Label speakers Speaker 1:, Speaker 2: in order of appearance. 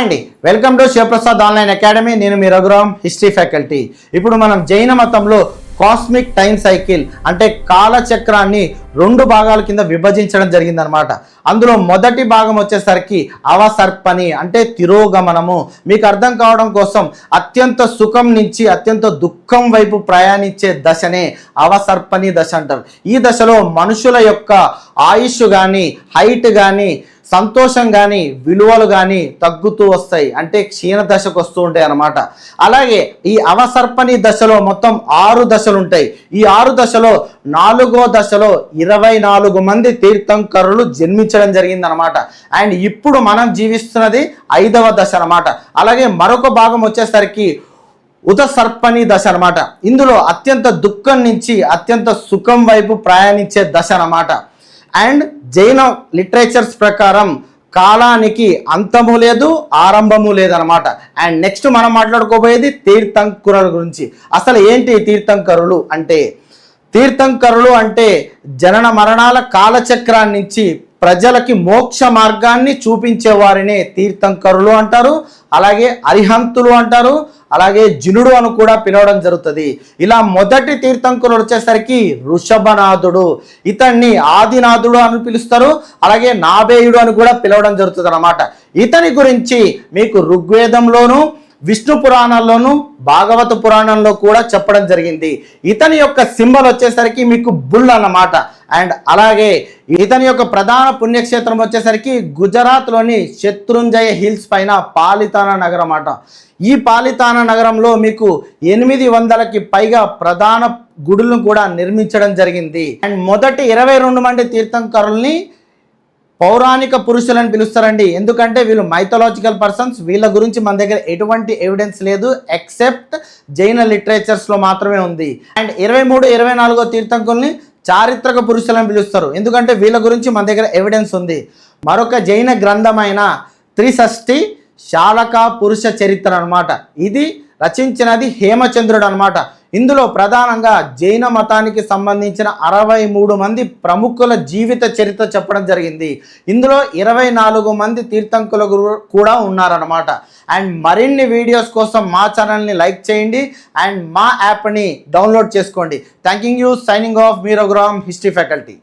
Speaker 1: అండి, welcome to Sivaprasad online academy. నేను మీ రఘురామ్, హిస్టరీ ఫ్యాకల్టీ. ఇప్పుడు మనం జైన మతంలో కాస్మిక్ టైం సైకిల్ అంటే కాలచక్రాన్ని రెండు భాగాల కింద విభజించడం జరిగిందనమాట. అందులో మొదటి భాగం వచ్చేసరికి అవసర్పణి అంటే తిరోగమనము. మీకు అర్థం కావడం కోసం అత్యంత సుఖం నుంచి అత్యంత దుఃఖం వైపు ప్రయాణించే దశనే అవసర్పణి దశ అంటారు. ఈ దశలో మనుషుల యొక్క ఆయుష్ కానీ, హైట్ కానీ, సంతోషం కానీ, విలువలు కానీ తగ్గుతూ వస్తాయి, అంటే క్షీణ దశకు వస్తూ ఉంటాయి అన్నమాట. అలాగే ఈ అవసర్పణి దశలో మొత్తం 6 దశలు ఉంటాయి. ఈ 6 దశలో 4వ దశలో 24 మంది తీర్థంకరులు జన్మించడం జరిగిందనమాట. అండ్ ఇప్పుడు మనం జీవిస్తున్నది 5వ దశ అనమాట. అలాగే మరొక భాగం వచ్చేసరికి ఉతసర్పణి దశ అనమాట. ఇందులో అత్యంత దుఃఖం నుంచి అత్యంత సుఖం వైపు ప్రయాణించే దశ అనమాట. అండ్ జైన లిటరేచర్స్ ప్రకారం కాలానికి అంతము లేదు, ఆరంభము లేదనమాట. అండ్ నెక్స్ట్ మనం మాట్లాడుకోబోయేది తీర్థంకరుల గురించి. అసలు ఏంటి తీర్థంకరులు అంటే? తీర్థంకరులు అంటే జనన మరణాల కాలచక్రాన్ని నుంచి ప్రజలకి మోక్ష మార్గాన్ని చూపించే వారిని తీర్థంకరులు అంటారు. అలాగే అరిహంతులు అంటారు, అలాగే జినుడు అని కూడా పిలవడం జరుగుతుంది. ఇలా మొదటి తీర్థంకరుడు వచ్చేసరికి వృషభనాథుడు. ఇతన్ని ఆదినాథుడు అని పిలుస్తారు, అలాగే నాభేయుడు అని కూడా పిలవడం జరుగుతుంది అన్నమాట. ఇతని గురించి మీకు ఋగ్వేదంలోను, విష్ణు పురాణాల్లోనూ, భాగవత పురాణంలో కూడా చెప్పడం జరిగింది. ఇతని యొక్క సింబల్ వచ్చేసరికి మీకు బుల్ అన్నమాట. అండ్ అలాగే ఇతని యొక్క ప్రధాన పుణ్యక్షేత్రం వచ్చేసరికి గుజరాత్లోని శత్రుంజయ హిల్స్ పైన పాలితానా నగరం అన్నమాట. ఈ పాలితానా నగరంలో మీకు 800కి పైగా ప్రధాన గుడులను కూడా నిర్మించడం జరిగింది. అండ్ మొదటి 22 మంది తీర్థంకరుల్ని పౌరాణిక పురుషులని పిలుస్తారండి. ఎందుకంటే వీళ్ళు మైథలాజికల్ పర్సన్స్. వీళ్ళ గురించి మన దగ్గర ఎటువంటి ఎవిడెన్స్ లేదు, ఎక్సెప్ట్ జైన లిటరేచర్స్లో మాత్రమే ఉంది. అండ్ 23, 24 తీర్థంకుల్ని చారిత్రక పురుషులని పిలుస్తారు. ఎందుకంటే వీళ్ళ గురించి మన దగ్గర ఎవిడెన్స్ ఉంది. మరొక జైన గ్రంథమైన త్రిషష్ఠి శాలక పురుష చరిత్ర అనమాట. ఇది రచించినది హేమచంద్రుడు అనమాట. ఇందులో ప్రధానంగా జైన మతానికి సంబంధించిన 63 మంది ప్రముఖుల జీవిత చరిత్ర చెప్పడం జరిగింది. ఇందులో 24 మంది తీర్థంకులు కూడా ఉన్నారనమాట. అండ్ మరిన్ని వీడియోస్ కోసం మా ఛానల్ని లైక్ చేయండి అండ్ మా యాప్ని డౌన్లోడ్ చేసుకోండి. Thank you. Signing off me Raghuram, history faculty.